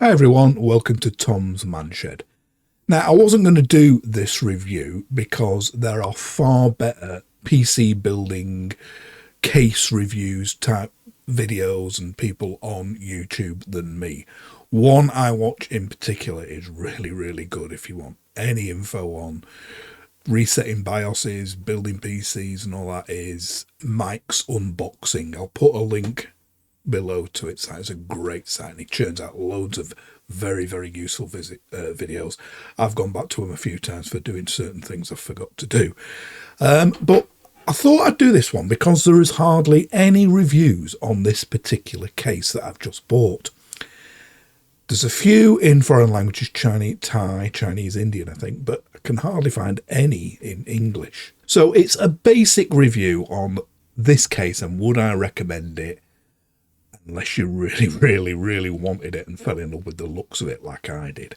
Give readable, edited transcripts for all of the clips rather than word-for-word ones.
Hi everyone, welcome to Tom's Manshed. Now I wasn't going to do this review because there are far better PC building case reviews type videos and people on YouTube than me. One I watch in particular is really good if you want any info on resetting BIOSes, building PCs and all that, is Mike's Unboxing. I'll put a link below to its site. It's a great site and it churns out loads of very useful videos. I've gone back to him a few times for doing certain things I forgot to do, but I thought I'd do this one because there is hardly any reviews on this particular case that I've just bought. There's a few in foreign languages, Chinese, Thai, Chinese, Indian I think, but I can hardly find any in English. So it's a basic review on this case and would I recommend it unless you really wanted it and fell in love with the looks of it like I did.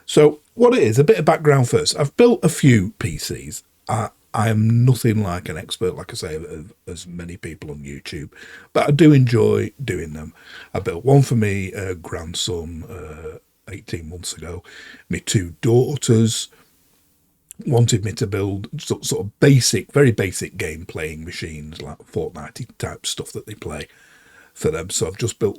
So what it is, a bit of background first. I've built a few PCs. I am nothing like an expert, like I say, as many people on YouTube, but I do enjoy doing them. I built one for me grandson 18 months ago. My two daughters wanted me to build sort of basic, very basic game playing machines, like Fortnite type stuff that they play for them. So I've just built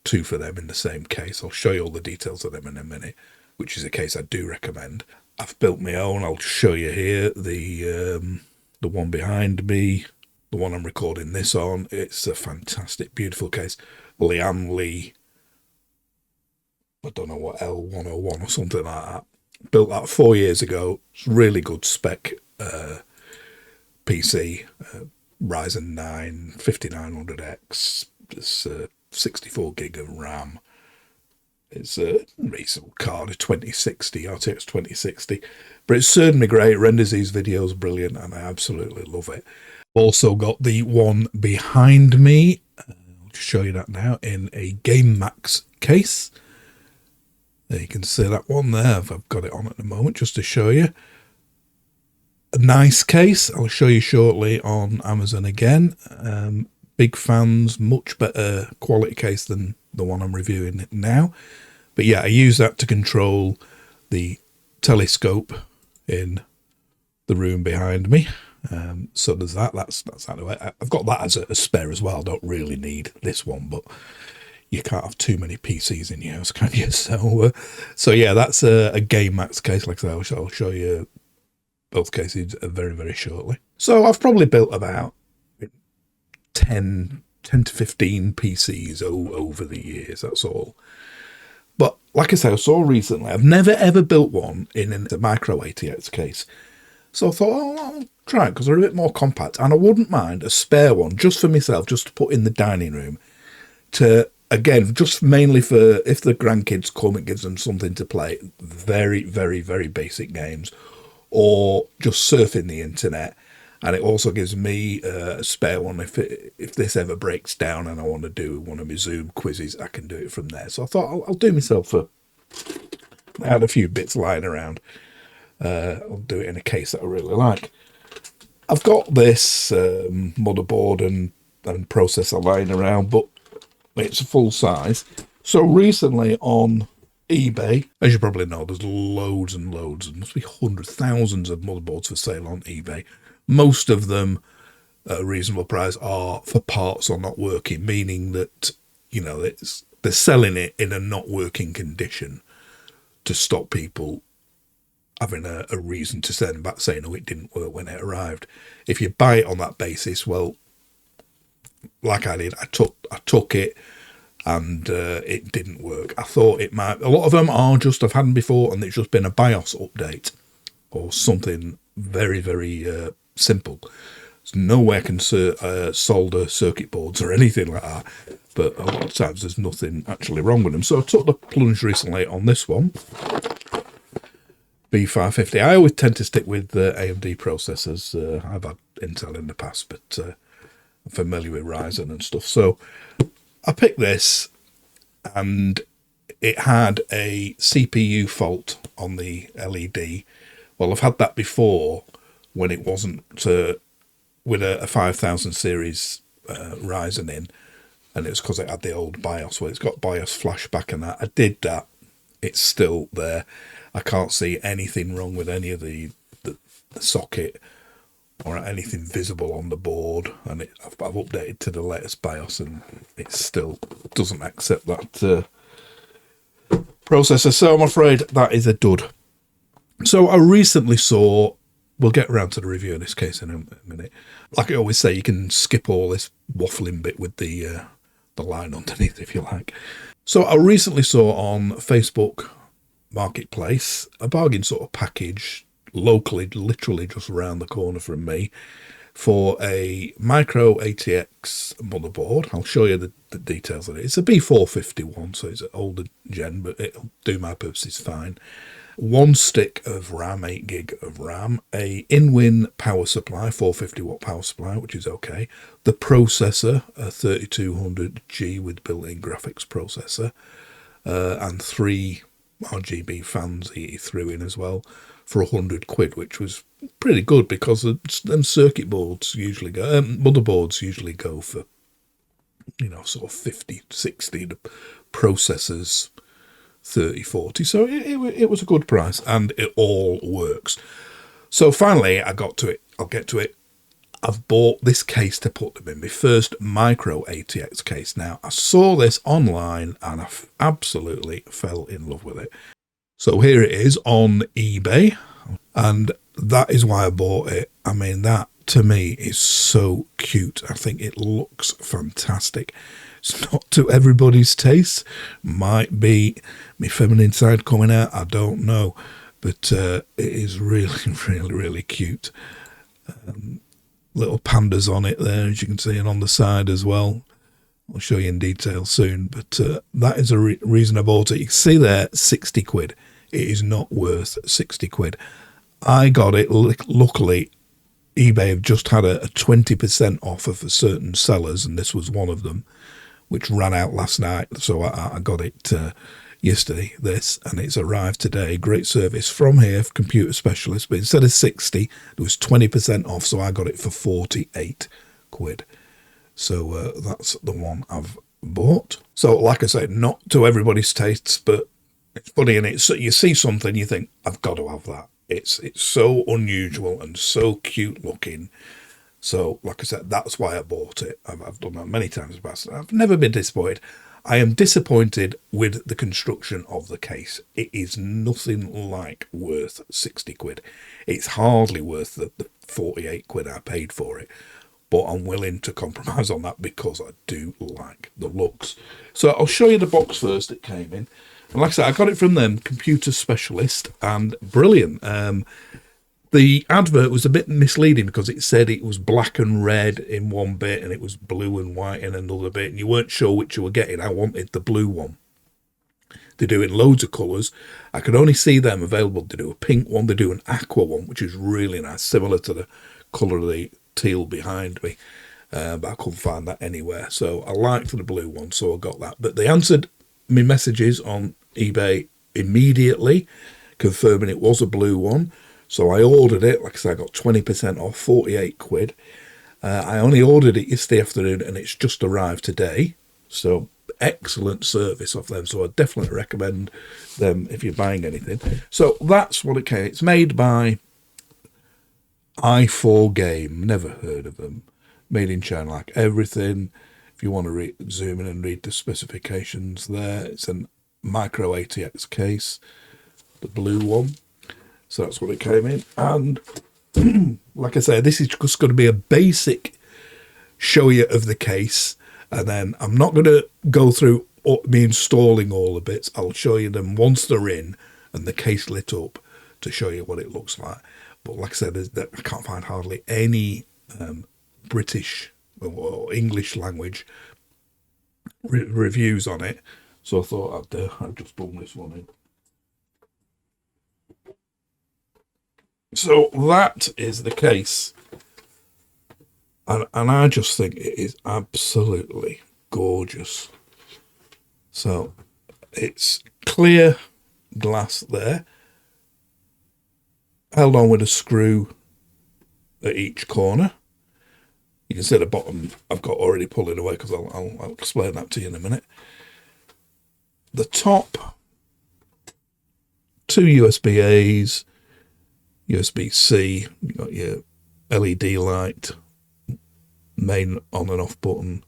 two for them in the same case. I'll show you all the details of them in a minute, which is a case I do recommend. I've built my own. I'll show you here the one behind me, the one I'm recording this on. It's a fantastic, beautiful case. Lian Li, I don't know what, L101 or something like that. Built that 4 years ago. It's really good spec PC. Ryzen 9 5900X. It's 64 gig of RAM. It's a reasonable card, a 2060, RTX 2060. But it's certainly great. It renders these videos brilliant and I absolutely love it. Also got the one behind me. I'll show you that now in a GameMax case. There you can see that one there. I've got it on at the moment just to show you. A nice case. I'll show you shortly on Amazon again. Big fans, much better quality case than the one I'm reviewing now. But yeah, I use that to control the telescope in the room behind me. So there's that. That's out of the way. I've got that as a spare as well. I don't really need this one, but you can't have too many PCs in your house, can you? So yeah, that's a GameMax case. Like I say, I'll show you both cases very shortly. So I've probably built about 10 to 15 PCs over the years, that's all. But like I say, I saw recently, I've never ever built one in a micro ATX case. So I thought, oh, I'll try it because they're a bit more compact. And I wouldn't mind a spare one just for myself, just to put in the dining room. To, again, just mainly for if the grandkids come, it gives them something to play. Very basic games. Or just surfing the internet, and it also gives me a spare one if this ever breaks down and I want to do one of my Zoom quizzes, I can do it from there. So I thought I'll do myself I had a few bits lying around. I'll do it in a case that I really like. I've got this motherboard and processor lying around, but it's a full size. So recently on eBay, as you probably know, there's loads and loads, there must be hundreds, thousands of motherboards for sale on eBay. Most of them at a reasonable price are for parts or not working, meaning that, you know, they're selling it in a not working condition to stop people having a reason to send back saying, oh, it didn't work when it arrived. If you buy it on that basis, well, like I did, I took it, and it didn't work. I thought it might. A lot of them are just, I've had them before and it's just been a BIOS update or something very simple. There's no way I can solder circuit boards or anything like that, but a lot of times there's nothing actually wrong with them. So I took the plunge recently on this one, B550. I always tend to stick with AMD processors. I've had Intel in the past, but I'm familiar with Ryzen and stuff. So I picked this and it had a CPU fault on the LED. Well, I've had that before when it wasn't with a 5000 series Ryzen in. and it was because it had the old BIOS. Well, it's got BIOS flashback and that. I did that. It's still there. I can't see anything wrong with any of the socket or anything visible on the board, and I've updated to the latest BIOS, and it still doesn't accept that processor. So I'm afraid that is a dud. So I recently saw, we'll get around to the review of this case in a minute. Like I always say, you can skip all this waffling bit with the line underneath if you like. So I recently saw on Facebook Marketplace a bargain sort of package locally, literally just around the corner from me, for a micro ATX motherboard. I'll show you the details of it. It's a B451, so it's an older gen, but it'll do my purposes fine. 1 stick of RAM, 8 gig of RAM, a in-win power supply, 450 watt power supply, which is okay. The processor, a 3200G with built-in graphics processor, and 3 RGB fans he threw in as well for £100, which was pretty good because them circuit boards usually go, motherboards usually go for, sort of 50, 60. The processors 30, 40. So it was a good price, and it all works. So finally, I got to it. I'll get to it. I've bought this case to put them in, my first micro ATX case. Now, I saw this online and I absolutely fell in love with it. So here it is on eBay, and that is why I bought it. I mean, that to me is so cute. I think it looks fantastic. It's not to everybody's taste. Might be my feminine side coming out, I don't know. But it is really, really, really cute. Little pandas on it there, as you can see, and on the side as well. I'll show you in detail soon, but that is a reason I bought it. You can see there, £60. It is not worth £60. I got it, luckily, eBay have just had a 20% offer for certain sellers, and this was one of them, which ran out last night. So I got it yesterday, and it's arrived today. Great service from here, for Computer Specialist, but instead of 60, there was 20% off, so I got it for £48. So that's the one I've bought. So like I said, not to everybody's tastes, but it's funny, and so you see something, you think, I've got to have that. It's so unusual and so cute looking. So like I said, that's why I bought it. I've done that many times past. I've never been disappointed. I am disappointed with the construction of the case. It is nothing like worth £60. It's hardly worth the £48 I paid for it. But I'm willing to compromise on that because I do like the looks. So I'll show you the box first it came in. And like I said, I got it from them, Computer Specialist, and brilliant. The advert was a bit misleading because it said it was black and red in one bit and it was blue and white in another bit, and you weren't sure which you were getting. I wanted the blue one. They do it in loads of colours. I could only see them available. They do a pink one, they do an aqua one, which is really nice, similar to the colour of the teal behind me, but I couldn't find that anywhere. So I liked the blue one, so I got that. But they answered me messages on eBay immediately, confirming it was a blue one. So I ordered it. Like I said, I got 20% off, £48. I only ordered it yesterday afternoon, and it's just arrived today. So excellent service off them. So I definitely recommend them if you're buying anything. So that's what it came. It's made by iFORGAME. Never heard of them. Made in China, like everything. If you want to zoom in and read the specifications there, it's a micro ATX case, the blue one. So that's what it came in. And like I say, this is just going to be a basic show you of the case. And then I'm not going to go through me installing all the bits. I'll show you them once they're in and the case lit up to show you what it looks like. But like I said, I can't find hardly any British or English language reviews on it. So I thought I'd just bung this one in. So that is the case. And I just think it is absolutely gorgeous. So it's clear glass there, held on with a screw at each corner. You can see the bottom I've got already pulling away, because I'll explain that to you in a minute. The top, 2 USB A's, USB-C, you've got your LED light, main on and off button,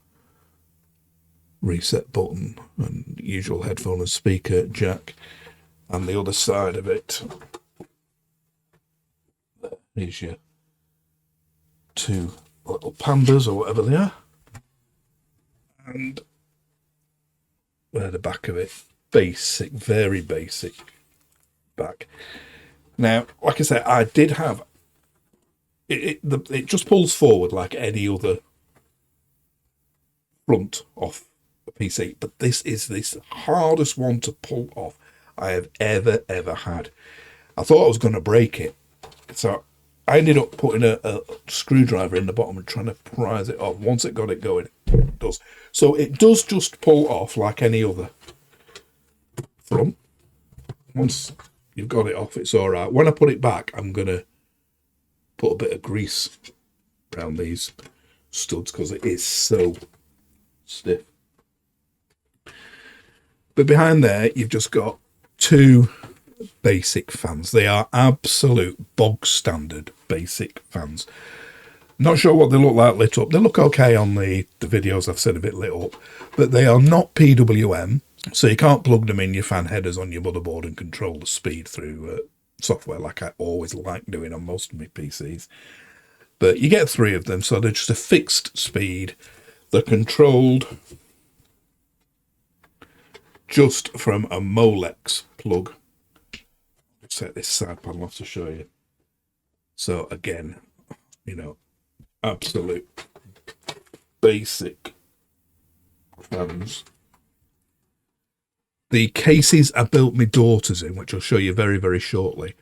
reset button, and usual headphone and speaker jack. And the other side of it, there is your 2 little pandas, or whatever they are. And where the back of it, basic, very basic back. Now, like I said, I did have it just pulls forward like any other front off a PC, but this is the hardest one to pull off I have ever had. I thought I was going to break it, so I ended up putting a screwdriver in the bottom and trying to prise it off. Once it got it going, it does. So it does just pull off like any other front. Once you've got it off, it's all right. When I put it back, I'm going to put a bit of grease around these studs because it is so stiff. But behind there, you've just got 2 basic fans. They are absolute bog standard basic fans. Not sure what they look like lit up. They look okay on the videos I've seen of it lit up, but they are not PWM, so you can't plug them in your fan headers on your motherboard and control the speed through software like I always like doing on most of my PCs. But you get 3 of them, so they're just a fixed speed. They're controlled just from a Molex plug. Let's set this side panel off to show you. So again, you know, absolute basic fans. The cases I built my daughters in, which I'll show you very, very shortly,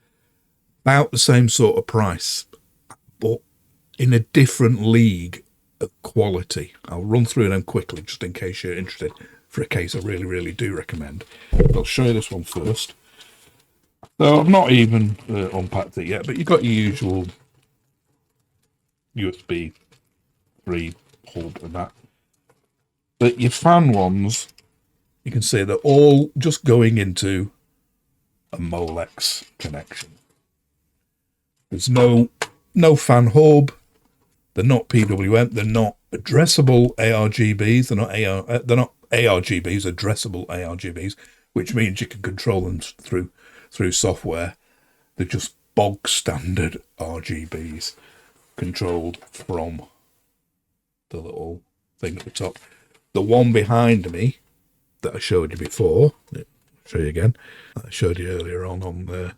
about the same sort of price, but in a different league of quality. I'll run through them quickly just in case you're interested. For a case I really, really do recommend. I'll show you this one first. So I've not even unpacked it yet, but you've got your usual USB 3 hub and that. But your fan ones, you can see they're all just going into a Molex connection. There's no fan hub. They're not PWM. They're not addressable ARGBs. They're not ARGBs, addressable ARGBs, which means you can control them through software. They're just bog standard RGBs controlled from the little thing at the top. The one behind me that I showed you before, I'll show you again, I showed you earlier on there,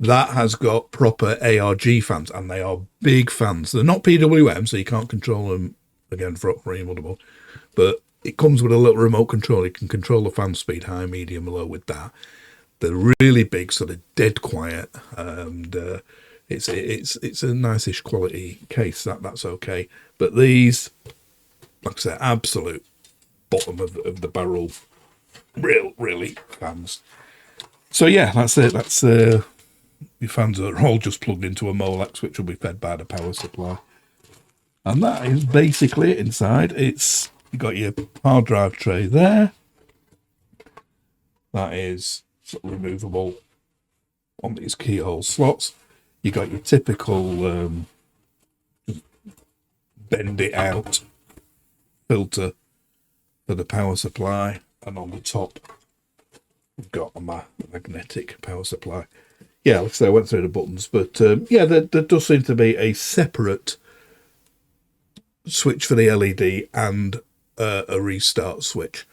that has got proper ARG fans, and they are big fans. They're not PWM, so you can't control them again for your motherboard, but it comes with a little remote control. You can control the fan speed, high, medium, low with that. They're really big, so they're dead quiet, and it's a nice-ish quality case. That's okay. But these, like I said, absolute bottom of the barrel, really fans. So yeah, that's it. That's your fans are all just plugged into a Molex, which will be fed by the power supply. And that is basically it inside. You've got your hard drive tray there. That is sort of removable on these keyhole slots. You got your typical bend it out filter for the power supply, and on the top we've got a magnetic power supply. Yeah, like I said, I went through the buttons, but yeah, there does seem to be a separate switch for the LED and a restart switch.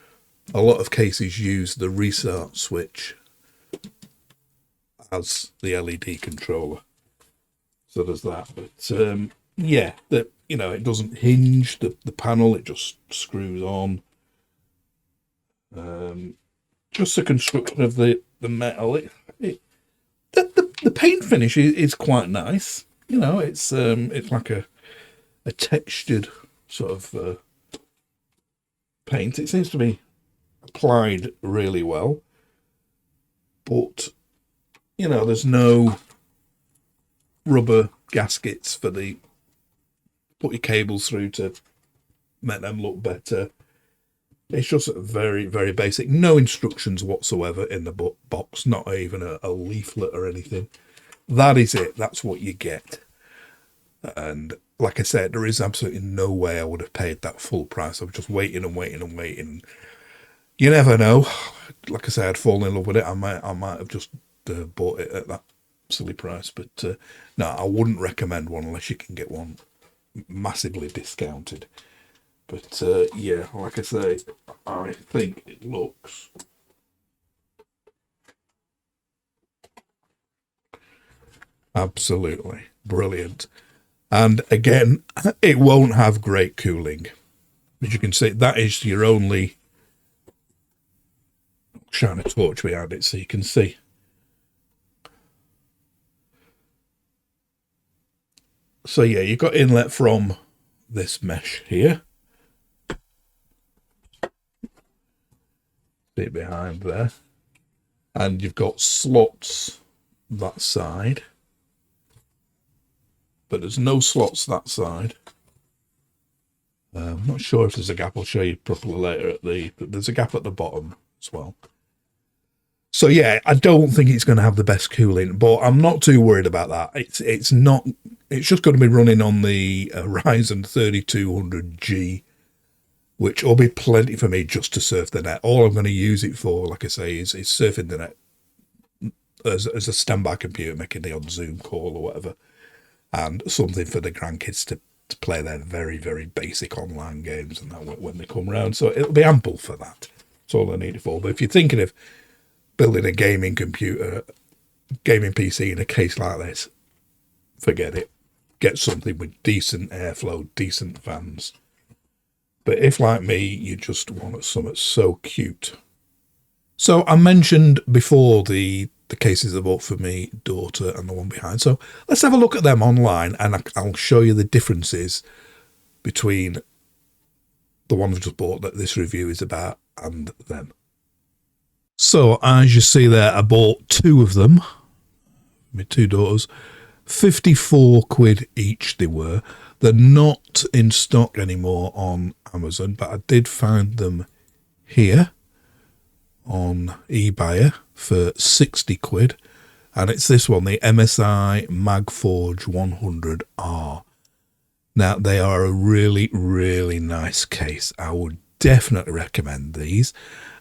A lot of cases use the restart switch as the LED controller, so there's that. But yeah, it doesn't hinge the panel; it just screws on. Just the construction of the metal. The paint finish is quite nice. You know, it's like a textured sort of paint. It seems to be applied really well, but you know, there's no rubber gaskets for the put your cables through to make them look better. It's just very, very basic. No instructions whatsoever in the box, not even a leaflet or anything. That is it. That's what you get. And like I said, there is absolutely no way I would have paid that full price. I was just waiting and waiting and waiting. You never know. Like I said, I'd fallen in love with it. I might have just bought it at that silly price. But no, I wouldn't recommend one unless you can get one massively discounted. But yeah, like I say, I think it looks absolutely brilliant. And again, it won't have great cooling. As you can see, that is your only... shine a torch behind it so you can see. So yeah, you've got inlet from this mesh here. See it behind there. And you've got slots that side. But there's no slots that side. I'm not sure if there's a gap. I'll show you properly later. There's a gap at the bottom as well. So yeah, I don't think it's going to have the best cooling, but I'm not too worried about that. It's not. It's just going to be running on the Ryzen 3200G, which will be plenty for me just to surf the net. All I'm going to use it for, like I say, is surfing the net as a standby computer, making the odd Zoom call or whatever. And something for the grandkids to play their very, very basic online games and that when they come around. So it'll be ample for that. That's all I need it for. But if you're thinking of building a gaming computer, gaming PC in a case like this, forget it. Get something with decent airflow, decent fans. But if, like me, you just want something so cute. So I mentioned before the cases I bought for me daughter and the one behind. So let's have a look at them online, and I'll show you the differences between the one I've just bought that this review is about and them. So as you see there, I bought two of them, my two daughters, 54 quid each they were. They're not in stock anymore on Amazon, but I did find them here on eBay for 60 quid. And it's this one, the MSI MagForge 100R. Now, they are a really, really nice case. I would definitely recommend these.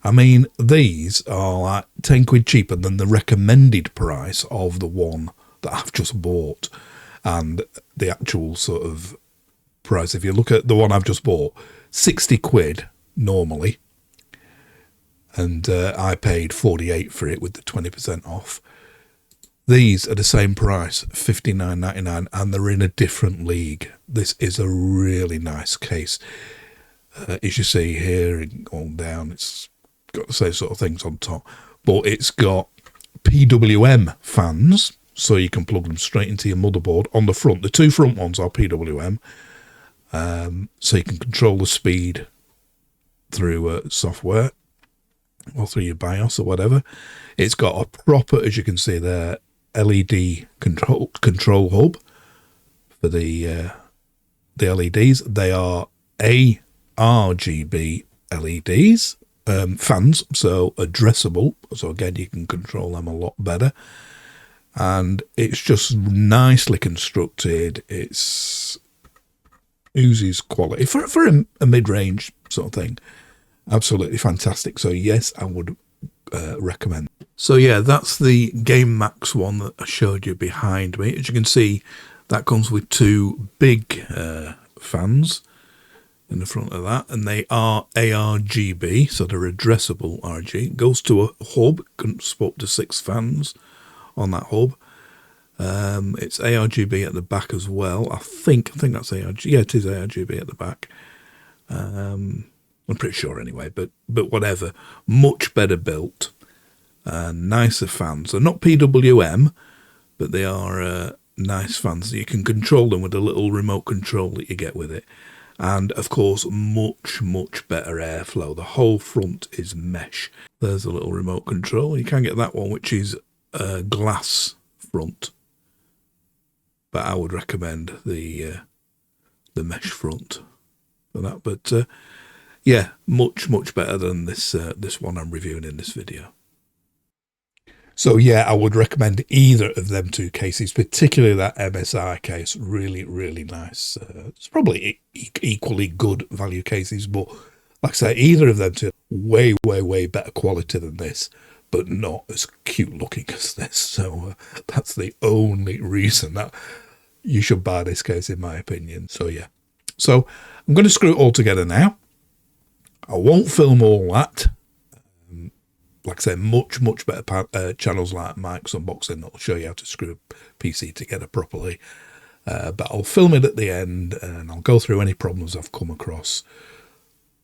I mean, these are like 10 quid cheaper than the recommended price of the one that I've just bought. And the actual sort of price, if you look at the one I've just bought, 60 quid normally. And I paid 48 for it with the 20% off. These are the same price, $59.99, and they're in a different league. This is a really nice case. As you see here, all down, it's got the same sort of things on top. But it's got PWM fans, so you can plug them straight into your motherboard. On the front, the two front ones are PWM, so you can control the speed through software or through your BIOS or whatever. It's got a proper, as you can see there, LED control hub for the LEDs. They are ARGB LEDs, fans, so addressable. So again, you can control them a lot better. And it's just nicely constructed. It's oozes quality for a mid-range sort of thing. Absolutely fantastic. So yes, I would recommend. So yeah, that's the Game Max one that I showed you behind me. As you can see, that comes with two big fans in the front of that, and they are ARGB, so they're addressable RG. It goes to a hub, can support up to 6 fans on that hub. It's ARGB at the back as well. I think that's ARGB. Yeah, it is ARGB at the back. I'm pretty sure anyway, but whatever. Much better built, nicer fans. They're not PWM, but they are nice fans. You can control them with a little remote control that you get with it. And of course, much, much better airflow. The whole front is mesh. There's a little remote control. You can get that one, which is a glass front. But I would recommend the mesh front for that. But yeah, much better than this this one I'm reviewing in this video. So yeah, I would recommend either of them two cases, particularly that MSI case. Really nice. It's probably equally good value cases, but like I say, either of them two, way better quality than this, but not as cute looking as this. So that's the only reason that you should buy this case, in my opinion. So yeah. So I'm going to screw it all together now. I won't film all that. Like I say, much better channels like Mike's Unboxing that'll show you how to screw a PC together properly. But I'll film it at the end and I'll go through any problems I've come across,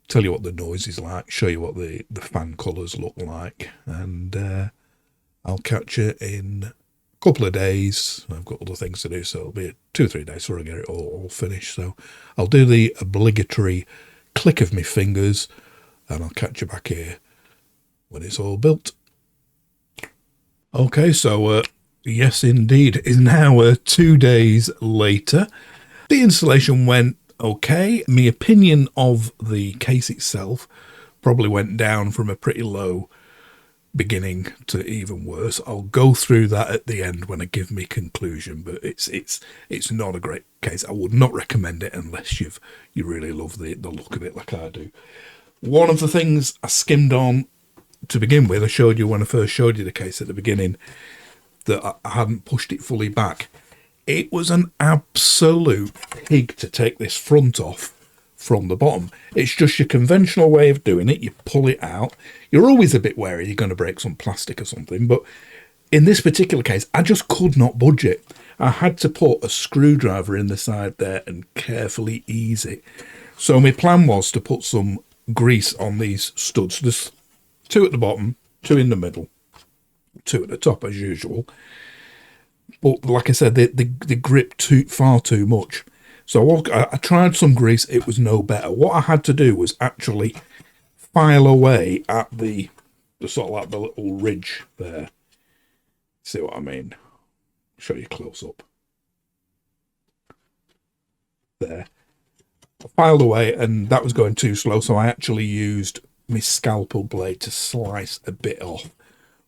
tell you what the noise is like, show you what the fan colours look like, and I'll catch you in a couple of days. I've got other things to do, so it'll be 2 or 3 days before I get it all finished. So I'll do the obligatory click of my fingers and I'll catch you back here when it's all built. Okay, so yes indeed, it's now 2 days later. The installation went okay. My opinion of the case itself probably went down from a pretty low beginning to even worse. I'll go through that at the end when I give me conclusion, but it's not a great case. I would not recommend it unless you really love the look of it like I do. One of the things I skimmed on to begin with, I showed you when I first showed you the case at the beginning, that I hadn't pushed it fully back. It was an absolute pig to take this front off from the bottom. It's just your conventional way of doing it. You pull it out. You're always a bit wary you're going to break some plastic or something, but in this particular case, I just could not budge it. I had to put a screwdriver in the side there and carefully ease it. So my plan was to put some grease on these studs. There's 2 at the bottom, 2 in the middle, 2 at the top as usual. But like I said, they grip far too much. So I tried some grease, it was no better. What I had to do was actually file away at the sort of like the little ridge there. See what I mean? Show you close up. There. I filed away and that was going too slow, so I actually used my scalpel blade to slice a bit off.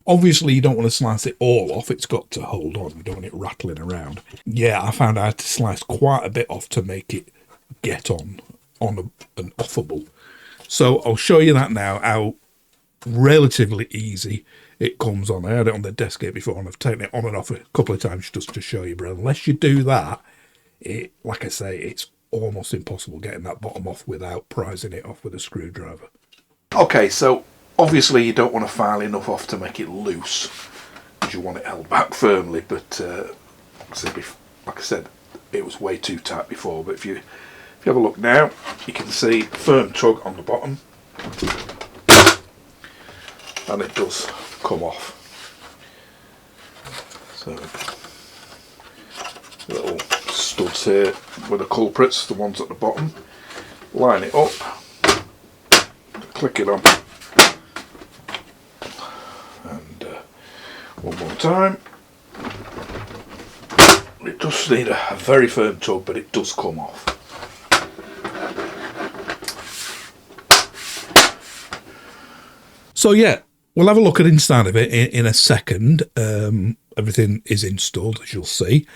Obviously you don't want to slice it all off, it's got to hold on, you don't want it rattling around. Yeah, I found I had to slice quite a bit off to make it get on an offable. So I'll show you that now, how relatively easy it comes on. I had it on the desk here before and I've taken it on and off a couple of times just to show you, but unless you do that, like I say, it's almost impossible getting that bottom off without prising it off with a screwdriver. Okay, so obviously you don't want to file enough off to make it loose, because you want it held back firmly, but like I said, it was way too tight before. But if you have a look now, you can see firm tug on the bottom, and it does come off. So little studs here with the culprits, the ones at the bottom. Line it up, click it on, and one more time. It does need a very firm tug, but it does come off. So yeah, we'll have a look at inside of it in a second. Everything is installed, as you'll see.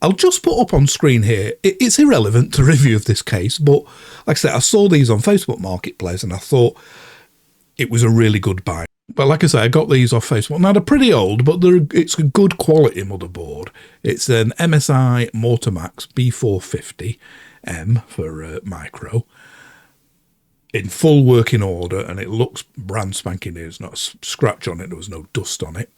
I'll just put up on screen here, it's irrelevant to review of this case, but like I said, I saw these on Facebook Marketplace and I thought it was a really good buy. But like I say, I got these off Facebook. Now they're pretty old, but it's a good quality motherboard. It's an MSI Mortamax B450M for micro, in full working order, and it looks brand spanking new. There's not a scratch on it, there was no dust on it.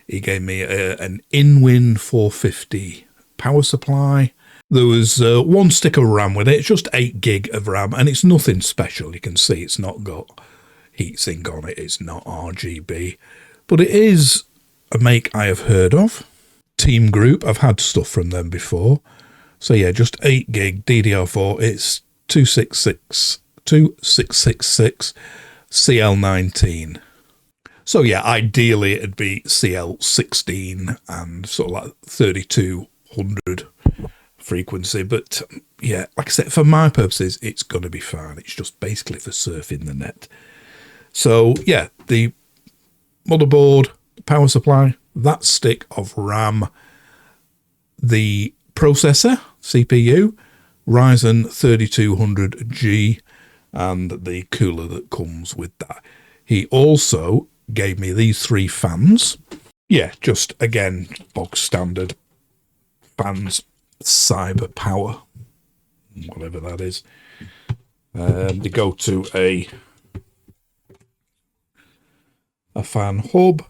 He gave me an InWin 450 power supply. There was 1 stick of RAM with it. It's just 8 gig of RAM, and it's nothing special. You can see it's not got heatsink on it. It's not RGB, but it is a make I have heard of. Team Group, I've had stuff from them before. So yeah, just 8 gig DDR4. It's 2666 CL19. So yeah, ideally it'd be CL16 and sort of like 3200 frequency, but yeah, like I said, for my purposes, it's going to be fine. It's just basically for surfing the net. So yeah, the motherboard, power supply, that stick of RAM, the processor, CPU, Ryzen 3200G, and the cooler that comes with that. He also gave me these 3 fans. Yeah, just again, bog standard fans, cyber power, whatever that is. They go to a fan hub,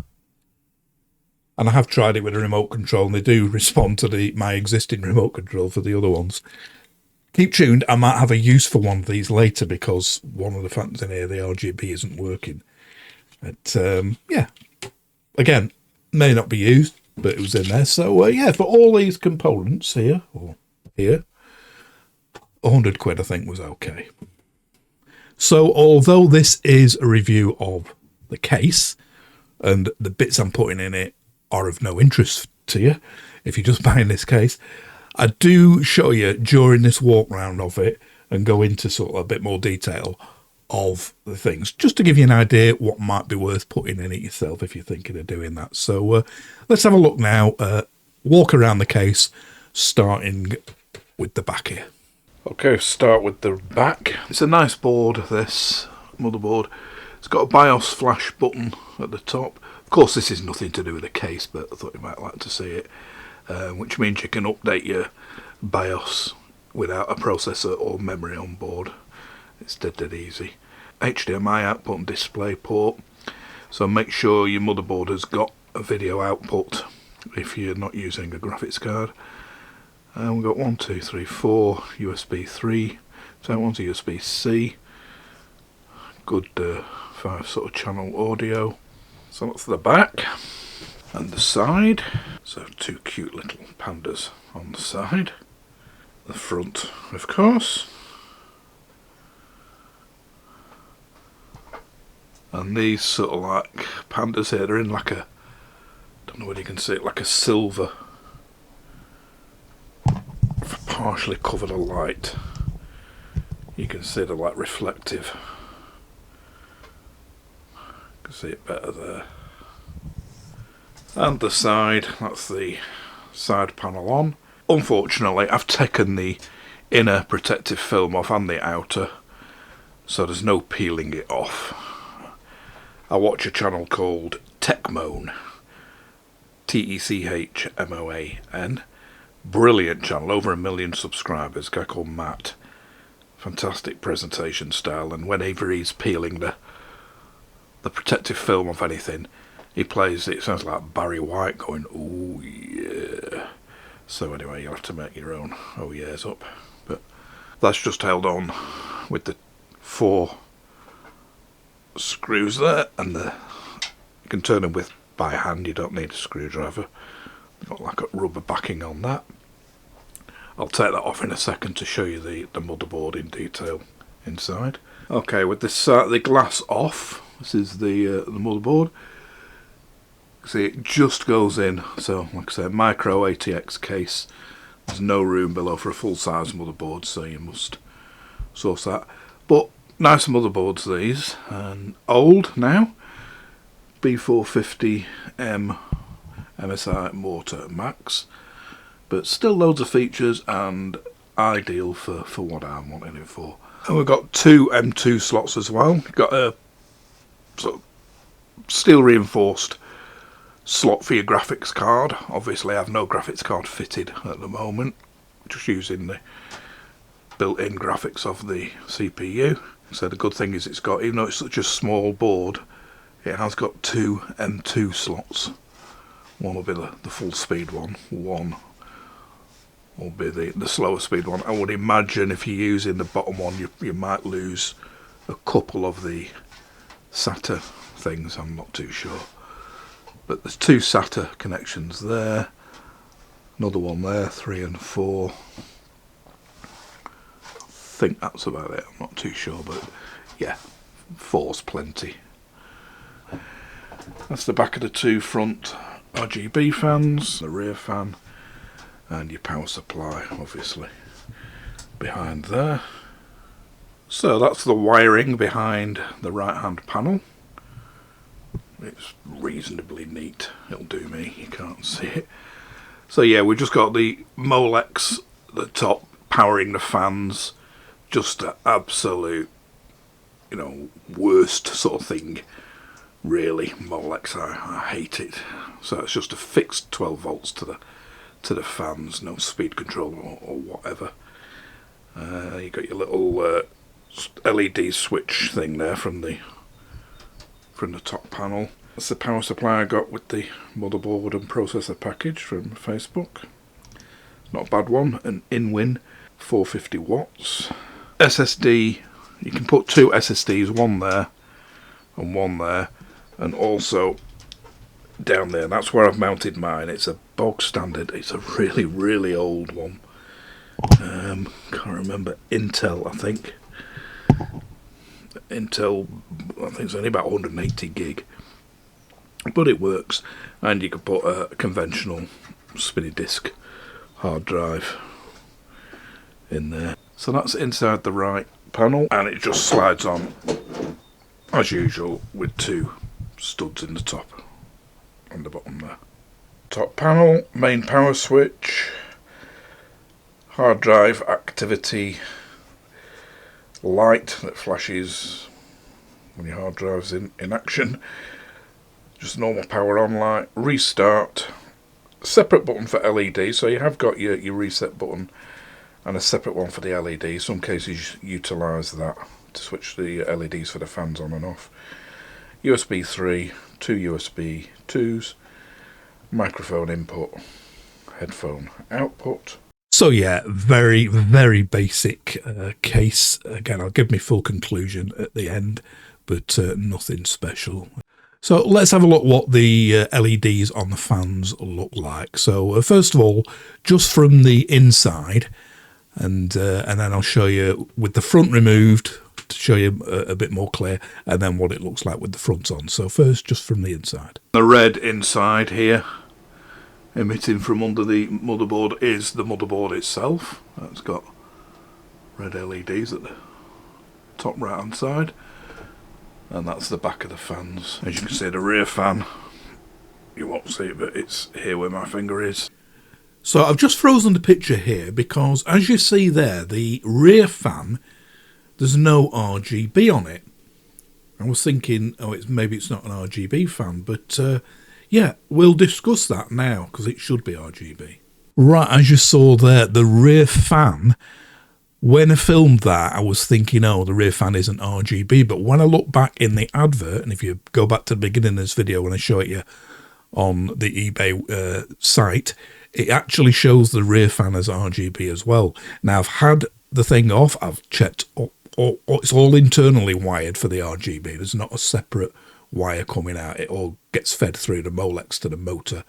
and I have tried it with a remote control, and they do respond to my existing remote control for the other ones. Keep tuned, I might have a use for one of these later, because one of the fans in here, the RGB, isn't working. But yeah, again, may not be used, but it was in there. So yeah, for all these components here, or here, 100 quid I think was okay. So although this is a review of the case, and the bits I'm putting in it are of no interest to you if you're just buying this case, I do show you during this walk round of it and go into sort of a bit more detail of the things, just to give you an idea what might be worth putting in it yourself if you're thinking of doing that. So let's have a look now, walk around the case, starting with the back here. Okay, start with the back. It's a nice board, this motherboard. It's got a BIOS flash button at the top. Of course, this is nothing to do with the case, but I thought you might like to see it, which means you can update your BIOS without a processor or memory on board. It's dead easy. HDMI output and display port. So make sure your motherboard has got a video output if you're not using a graphics card. And we've got 1, 2, 3, 4 USB 3. So one's a USB-C. Good 5 sort of channel audio. So that's the back and the side. So 2 cute little pandas on the side. The front, of course. And these sort of like pandas here, they're in like a, don't know whether you can see it, like a silver, partially covered of light. You can see they're like reflective. You can see it better there. And the side, that's the side panel on. Unfortunately, I've taken the inner protective film off and the outer, so there's no peeling it off. I watch a channel called Techmoan, Techmoan. Brilliant channel, over 1 million subscribers, guy called Matt. Fantastic presentation style, and whenever he's peeling the protective film off anything, he plays, it sounds like Barry White going, "Oh yeah." So anyway, you'll have to make your own "oh yeahs" up. But that's just held on with the 4 screws there, and you can turn them with by hand, you don't need a screwdriver. Got like a rubber backing on that. I'll take that off in a second to show you the motherboard in detail inside. Okay, with this the glass off, this is the motherboard. See, it just goes in, so like I said, micro ATX case. There's no room below for a full size motherboard, so you must source that. But nice motherboards these, and old now. B450M MSI Mortar Max, but still loads of features and ideal for what I'm wanting it for. And we've got 2 M2 slots as well. We've got a sort of steel reinforced slot for your graphics card. Obviously I have no graphics card fitted at the moment, just using the built-in graphics of the CPU. So the good thing is it's got, even though it's such a small board, it has got 2 M2 slots. One will be the full speed one will be the slower speed one. I would imagine if you're using the bottom one, you might lose a couple of the SATA things, I'm not too sure. But there's 2 SATA connections there, another one there, 3 and 4. I think that's about it, I'm not too sure, but yeah, 4's plenty. That's the back of the 2 front RGB fans, the rear fan, and your power supply obviously behind there. So that's the wiring behind the right hand panel. It's reasonably neat, it'll do me, you can't see it. So yeah, we've just got the Molex at the top powering the fans, just an absolute, you know, worst sort of thing really. Molex, I hate it. So it's just a fixed 12 volts to the fans, no speed control or whatever. You got your little LED switch thing there from the top panel. That's the power supply I got with the motherboard and processor package from Facebook. Not a bad one. An in-win 450 watts. SSD, you can put two SSDs, one there and one there, and also down there. That's where I've mounted mine. It's a bog standard. It's a really, really old one. Can't remember. Intel, I think. Intel, I think it's only about 180 gig, but it works. And you can put a conventional spinny disk hard drive in there. So that's inside the right panel, and it just slides on as usual with two studs in the top and the bottom there. Top panel, main power switch, hard drive activity light that flashes when your hard drive's in action. Just normal power on light. Restart. Separate button for LED, so you have got your reset button and a separate one for the LED. Some cases utilise that to switch the LEDs for the fans on and off. USB 3, two USB 2s, microphone input, headphone output. So yeah, very, very basic case. Again, I'll give me full conclusion at the end, but nothing special. So let's have a look what the LEDs on the fans look like. So first of all, just from the inside, and then I'll show you with the front removed to show you a bit more clear, and then what it looks like with the front on. So first, just from the inside. The red inside here, emitting from under the motherboard, is the motherboard itself. It's got red LEDs at the top right hand side, and that's the back of the fans. As you can see, the rear fan, you won't see it, but it's here where my finger is. So I've just frozen the picture here because, as you see there, the rear fan, there's no RGB on it. I was thinking, oh, maybe it's not an RGB fan, but yeah, we'll discuss that now because it should be RGB. Right, as you saw there, the rear fan, when I filmed that, I was thinking, oh, the rear fan isn't RGB, but when I look back in the advert, and if you go back to the beginning of this video when I show it you on the eBay site, it actually shows the rear fan as RGB as well. Now, I've had the thing off, I've checked, it's all internally wired for the RGB. There's not a separate wire coming out. It all gets fed through the Molex to the motor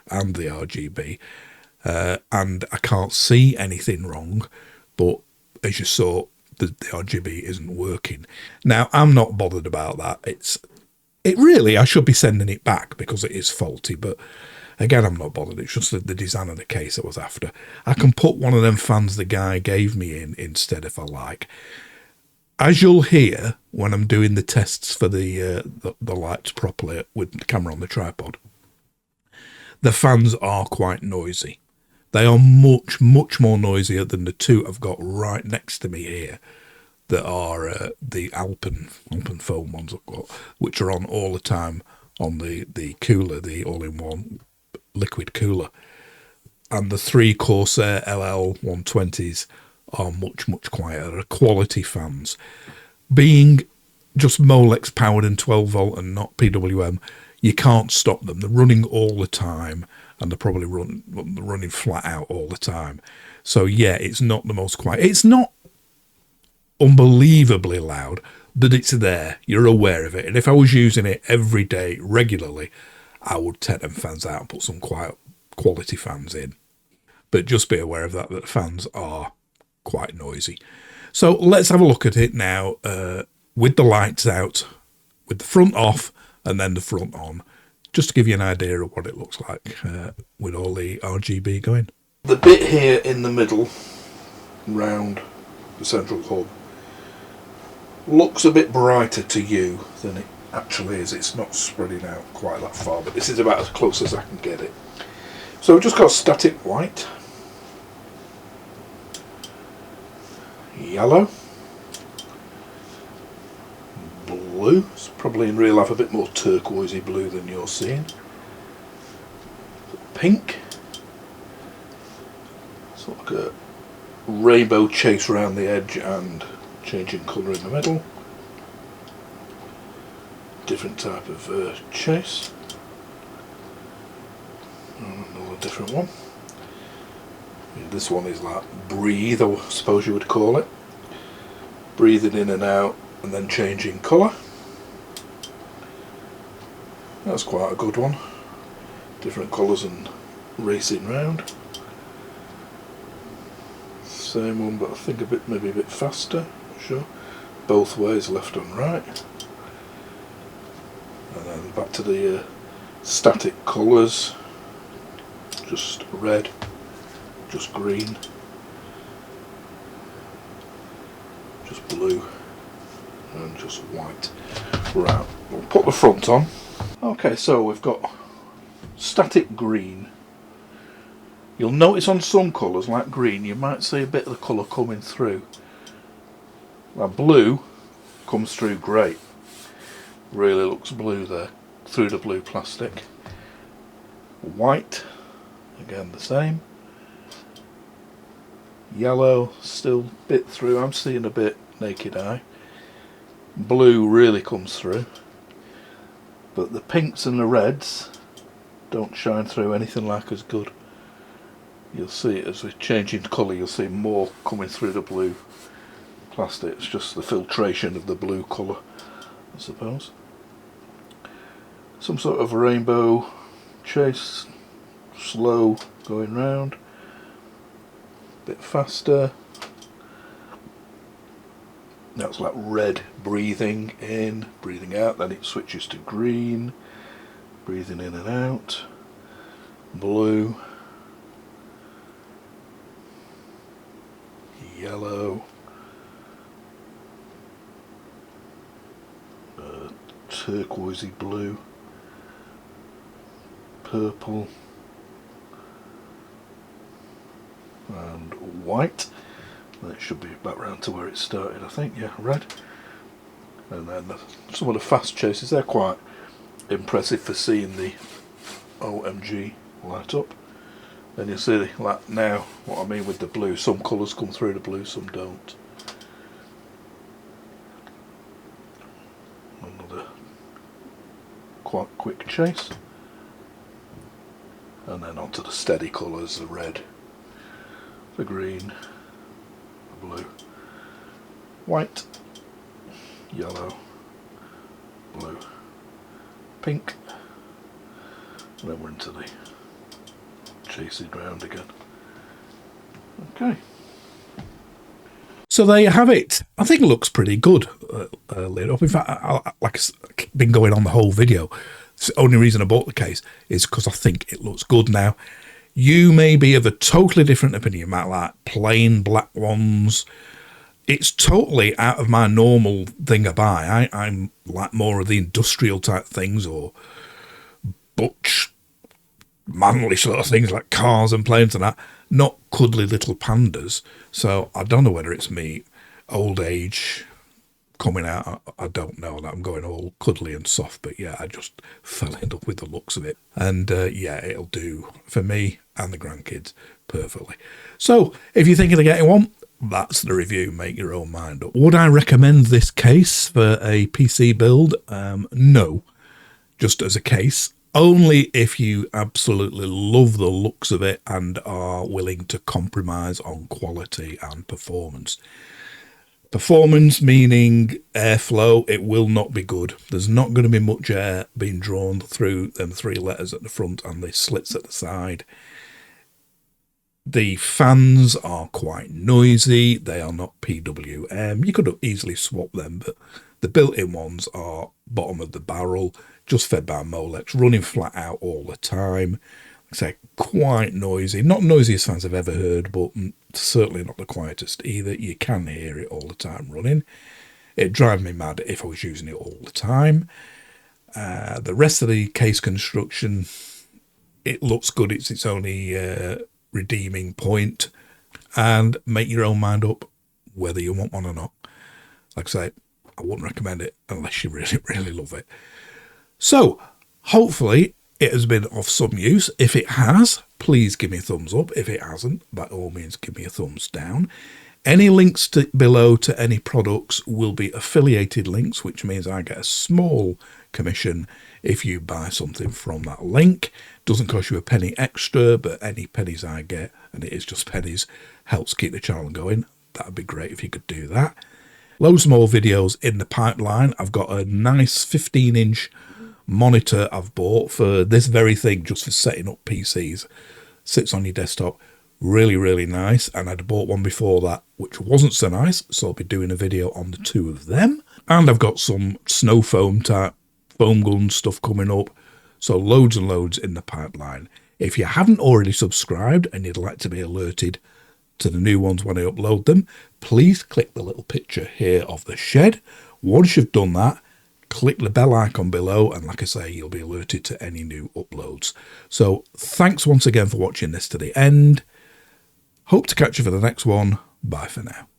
and the RGB. And I can't see anything wrong, but as you saw, the RGB isn't working. Now, I'm not bothered about that. It really, I should be sending it back because it is faulty, but again, I'm not bothered. It's just the design of the case I was after. I can put one of them fans the guy gave me in instead if I like. As you'll hear when I'm doing the tests for the lights properly with the camera on the tripod, the fans are quite noisy. They are much, much more noisier than the two I've got right next to me here that are the Alpenfoam ones I've got, which are on all the time on the cooler, the all-in-one liquid cooler. And the three Corsair LL120s are much, much quieter. They're quality fans. Being just Molex powered and 12 volt and not PWM, you can't stop them. They're running all the time, and they're probably running flat out all the time. So yeah, it's not the most quiet. It's not unbelievably loud, but it's there. You're aware of it. And if I was using it every day regularly, I would take them fans out and put some quality fans in. But just be aware of that the fans are quite noisy. So let's have a look at it now with the lights out, with the front off and then the front on, just to give you an idea of what it looks like with all the RGB going. the bit here in the middle, round the central hub, looks a bit brighter to you than it actually is. It's not spreading out quite that far, but this is about as close as I can get it. So we've just got static white, yellow, blue. It's probably in real life a bit more turquoisey blue than you're seeing. Pink. It's like a rainbow chase around the edge and changing colour in the middle. Different type of chase. Another different one. This one is like breathe, I suppose you would call it. Breathing in and out and then changing colour. That's quite a good one. Different colours and racing round. Same one, but I think maybe a bit faster. Not sure. Both ways, left and right. And then back to the static colours. Just red, just green, just blue, and just white. Right, we'll put the front on. Okay, so we've got static green. You'll notice on some colours, like green, you might see a bit of the colour coming through. Now blue comes through great. Really looks blue there, through the blue plastic. White, again the same. Yellow, still a bit through. I'm seeing a bit naked eye. Blue really comes through. But the pinks and the reds don't shine through anything like as good. You'll see it as we're changing colour, you'll see more coming through the blue plastic. It's just the filtration of the blue colour, I suppose. Some sort of rainbow chase, slow going round, bit faster. Now it's like red, breathing in, breathing out, then it switches to green, breathing in and out, blue, yellow, turquoisey blue, purple, and white. That should be back round to where it started, I think. Yeah, red. And then some of the fast chases, they're quite impressive for seeing the OMG light up. Then you see, like now, what I mean with the blue, some colours come through the blue, some don't. Another quite quick chase. And then onto the steady colours, the red, the green, the blue, white, yellow, blue, pink, and then we're into the chasing round again. Okay. So there you have it. I think it looks pretty good laid up. In fact, like I've been going on the whole video. The only reason I bought the case is because I think it looks good now. You may be of a totally different opinion. You might like plain black ones. It's totally out of my normal thing I buy. I'm like more of the industrial type things or butch, manly sort of things like cars and planes and that. Not cuddly little pandas. So I don't know whether it's me, old age coming out. I don't know that I'm going all cuddly and soft, but yeah, I just fell in love with the looks of it. And yeah, it'll do for me and the grandkids perfectly. So if you're thinking of getting one, that's the review. Make your own mind up. Would I recommend this case for a PC build? No, just as a case. Only if you absolutely love the looks of it and are willing to compromise on quality and performance. Performance meaning airflow, it will not be good. There's not going to be much air being drawn through them three letters at the front and the slits at the side. The fans are quite noisy. They are not PWM. You could easily swap them, but the built-in ones are bottom of the barrel, just fed by Molex, running flat out all the time. say, quite noisy. Not noisiest fans I've ever heard, but certainly not the quietest either. You can hear it all the time running. It'd drive me mad if I was using it all the time. The rest of the case construction, it looks good. It's its only redeeming point. And make your own mind up whether you want one or not. Like I say, I wouldn't recommend it unless you really, really love it. So, hopefully it has been of some use. If it has, please give me a thumbs up. If it hasn't, by all means, give me a thumbs down. Any links below to any products will be affiliated links, which means I get a small commission if you buy something from that link. Doesn't cost you a penny extra, but any pennies I get, and it is just pennies, helps keep the channel going. That would be great if you could do that. Loads more videos in the pipeline. I've got a nice 15-inch monitor I've bought for this very thing, just for setting up PCs. Sits on your desktop. Really, really nice. And I'd bought one before that, which wasn't so nice. So I'll be doing a video on the two of them. And I've got some snow foam type foam gun stuff coming up. So loads and loads in the pipeline. If you haven't already subscribed and you'd like to be alerted to the new ones when I upload them, please click the little picture here of the shed. Once you've done that, click the bell icon below, and like I say, you'll be alerted to any new uploads. So thanks once again for watching this to the end. Hope to catch you for the next one. Bye for now.